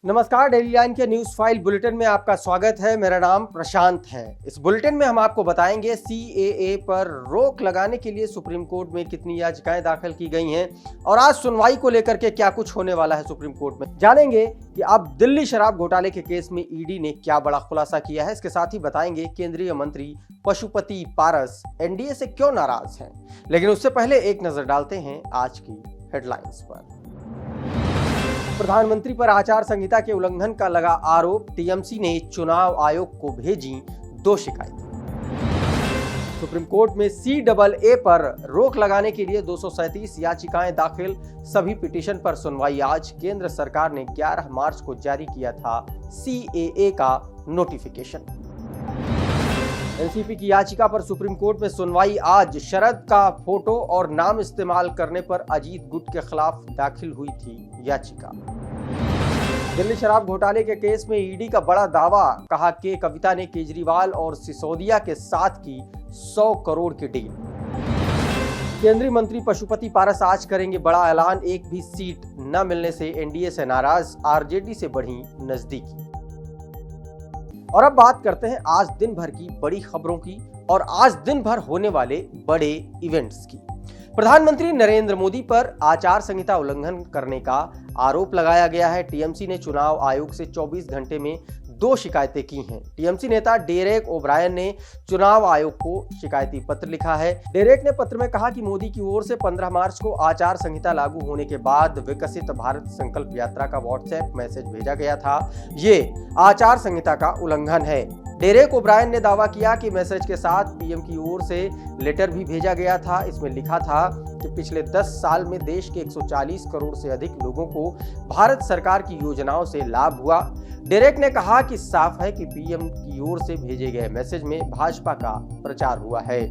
नमस्कार, daily line के news file bulletin में आपका स्वागत है। मेरा नाम प्रशांत है। इस बुलेटिन में हम आपको बताएंगे सीएए पर रोक लगाने के लिए सुप्रीम कोर्ट में कितनी याचिकाएं दाखिल की गई हैं और आज सुनवाई को लेकर के क्या कुछ होने वाला है सुप्रीम कोर्ट में। जानेंगे कि अब दिल्ली शराब घोटाले के केस में ईडी ने क्या बड़ा खुलासा किया है। इसके साथ ही बताएंगे केंद्रीय मंत्री पशुपति पारस एनडीए से क्यों नाराज हैं। लेकिन उससे पहले एक नजर डालते हैं आज की हेडलाइंस पर। प्रधानमंत्री पर आचार संहिता के उल्लंघन का लगा आरोप। टीएमसी ने चुनाव आयोग को भेजी 2 शिकायतें। सुप्रीम कोर्ट में सीएए पर रोक लगाने के लिए 237 याचिकाएं दाखिल। सभी पिटीशन पर सुनवाई आज। केंद्र सरकार ने 11 मार्च को जारी किया था सीएए का नोटिफिकेशन। एनसीपी की याचिका पर सुप्रीम कोर्ट में सुनवाई आज। शरद का फोटो और नाम इस्तेमाल करने पर अजीत गुट के खिलाफ दाखिल हुई थी याचिका। दिल्ली शराब घोटाले के केस में ईडी का बड़ा दावा। कहा कि कविता ने केजरीवाल और सिसोदिया के साथ की 100 करोड़ की डील। केंद्रीय मंत्री पशुपति पारस आज करेंगे बड़ा ऐलान। एक भी सीट न मिलने से एनडीए से नाराज, आरजेडी से बढ़ी नजदीकी। और अब बात करते हैं आज दिन भर की बड़ी खबरों की और आज दिन भर होने वाले बड़े इवेंट्स की। प्रधानमंत्री नरेंद्र मोदी पर आचार संहिता उल्लंघन करने का आरोप लगाया गया है। टीएमसी ने चुनाव आयोग से 24 घंटे में 2 शिकायतें की हैं। टीएमसी नेता डेरेक ओब्रायन ने चुनाव आयोग को शिकायती पत्र लिखा है। डेरेक ने पत्र में कहा कि मोदी की ओर से 15 मार्च को आचार संहिता लागू होने के बाद विकसित भारत संकल्प यात्रा का व्हाट्सएप मैसेज भेजा गया था। ये आचार संहिता का उल्लंघन है। डेरेक ओब्रायन ने दावा किया कि मैसेज के साथ पीएम की ओर से लेटर भी भेजा गया था। इसमें लिखा था कि पिछले 10 साल में देश के 140 करोड़ से अधिक लोगों को भारत सरकार की योजनाओं से लाभ हुआ। डेरेक ने कहा कि साफ है कि पीएम की ओर से भेजे गए मैसेज में भाजपा का प्रचार हुआ है।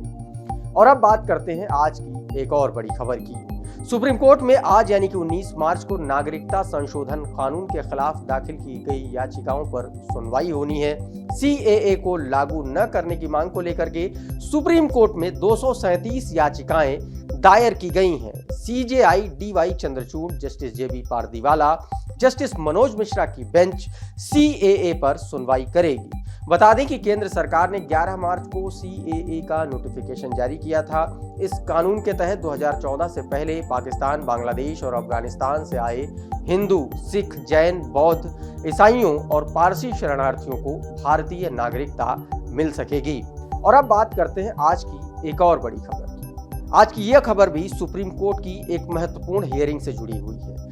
और अब बात करते हैं आज की एक और बड़ी खबर की। सुप्रीम कोर्ट में आज यानी कि 19 मार्च को नागरिकता संशोधन कानून के खिलाफ दाखिल की गई याचिकाओं पर सुनवाई होनी है। सीएए को लागू न करने की मांग को लेकर के सुप्रीम कोर्ट में 237 याचिकाएं दायर की गई हैं। सीजेआई डीवाई चंद्रचूड़, जस्टिस जेबी पारदीवाला, जस्टिस मनोज मिश्रा की बेंच सीएए पर सुनवाई करेगी। बता दें कि केंद्र सरकार ने 11 मार्च को सीएए का नोटिफिकेशन जारी किया था। इस कानून के तहत 2014 से पहले पाकिस्तान, बांग्लादेश और अफगानिस्तान से आए हिंदू, सिख, जैन, बौद्ध, ईसाइयों और पारसी शरणार्थियों को भारतीय नागरिकता मिल सकेगी। और अब बात करते हैं आज की एक और बड़ी खबर की। आज की यह खबर भी सुप्रीम कोर्ट की एक महत्वपूर्ण हियरिंग से जुड़ी हुई है।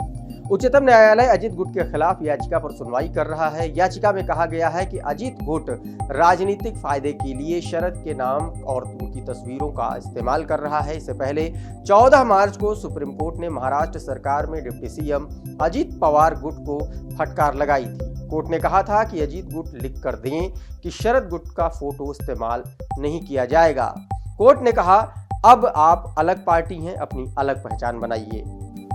उच्चतम न्यायालय अजीत गुट के खिलाफ याचिका पर सुनवाई कर रहा है। याचिका में कहा गया है कि अजीत गुट राजनीतिक फायदे के लिए शरद के नाम और उनकी तस्वीरों का इस्तेमाल कर रहा है। इससे पहले 14 मार्च को सुप्रीम कोर्ट ने महाराष्ट्र सरकार में डिप्टी सीएम अजीत पवार गुट को फटकार लगाई थी। कोर्ट ने कहा था कि अजीत गुट लिख कर दें कि शरद गुट का फोटो इस्तेमाल नहीं किया जाएगा। कोर्ट ने कहा अब आप अलग पार्टी हैं, अपनी अलग पहचान बनाइए।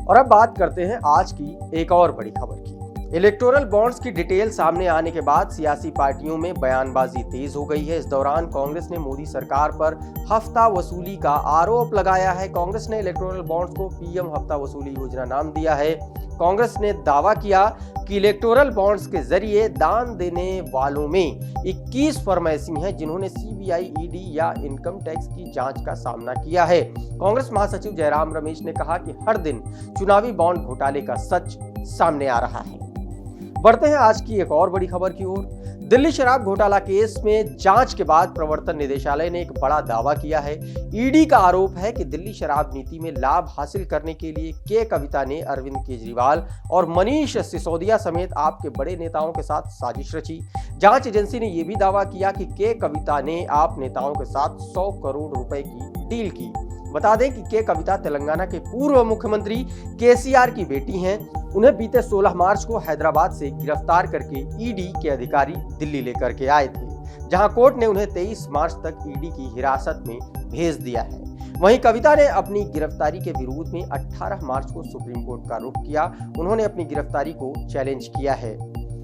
और अब बात करते हैं आज की एक और बड़ी खबर की। इलेक्टोरल बॉन्ड्स की डिटेल सामने आने के बाद सियासी पार्टियों में बयानबाजी तेज हो गई है। इस दौरान कांग्रेस ने मोदी सरकार पर हफ्ता वसूली का आरोप लगाया है। कांग्रेस ने इलेक्टोरल बॉन्ड्स को पीएम हफ्ता वसूली योजना नाम दिया है। कांग्रेस ने दावा किया कि इलेक्टोरल बॉन्ड्स के जरिए दान देने वालों में 21 फर्म ऐसी हैं जिन्होंने सीबीआई, ईडी या इनकम टैक्स की जांच का सामना किया है। कांग्रेस महासचिव जयराम रमेश ने कहा कि हर दिन चुनावी बॉन्ड घोटाले का सच सामने आ रहा है। बढ़ते हैं आज की एक और बड़ी खबर की ओर। दिल्ली शराब घोटाला केस में जांच के बाद प्रवर्तन निदेशालय ने एक बड़ा दावा किया है। ईडी का आरोप है कि दिल्ली शराब नीति में लाभ हासिल करने के लिए के कविता ने अरविंद केजरीवाल और मनीष सिसोदिया समेत आपके बड़े नेताओं के साथ साजिश रची। जांच एजेंसी ने यह भी दावा किया कि के कविता ने आप नेताओं के साथ 100 करोड़ रुपए की डील की। बता दें कि के कविता तेलंगाना के पूर्व मुख्यमंत्री केसीआर की बेटी हैं। उन्हें बीते 16 मार्च को हैदराबाद से गिरफ्तार करके ईडी के अधिकारी दिल्ली लेकर के आए थे, जहां कोर्ट ने उन्हें 23 मार्च तक ईडी की हिरासत में भेज दिया है। वहीं कविता ने अपनी गिरफ्तारी के विरोध में 18 मार्च को सुप्रीम कोर्ट का रुख किया। उन्होंने अपनी गिरफ्तारी को चैलेंज किया है।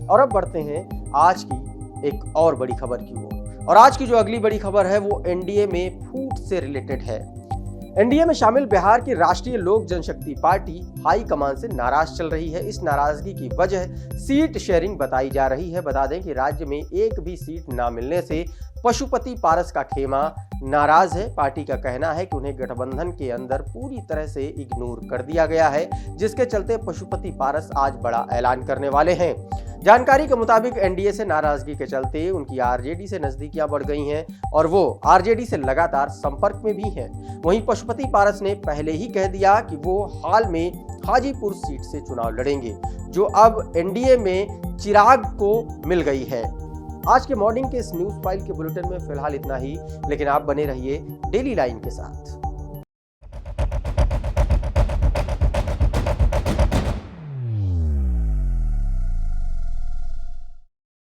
और अब बढ़ते हैं आज की एक और बड़ी खबर की ओर। और आज की जो अगली बड़ी खबर है वो एनडीए में फूट से रिलेटेड है। एनडीए में शामिल बिहार की राष्ट्रीय लोक जनशक्ति पार्टी हाईकमान से नाराज चल रही है। इस नाराजगी की वजह सीट शेयरिंग बताई जा रही है। बता दें कि राज्य में एक भी सीट ना मिलने से पशुपति पारस का खेमा नाराज है। पार्टी का कहना है कि उन्हें गठबंधन के अंदर पूरी तरह से इग्नोर कर दिया गया है, जिसके चलते पशुपति पारस आज बड़ा ऐलान करने वाले हैं। जानकारी के मुताबिक एनडीए से नाराजगी के चलते उनकी आरजेडी से नजदीकियां बढ़ गई हैं और वो आरजेडी से लगातार संपर्क में भी हैं। वहीं पशुपति पारस ने पहले ही कह दिया कि वो हाल में हाजीपुर सीट से चुनाव लड़ेंगे, जो अब एनडीए में चिराग को मिल गई है। आज के मॉर्निंग के इस न्यूज फाइल के बुलेटिन में फिलहाल इतना ही, लेकिन आप बने रहिए डेली लाइन के साथ।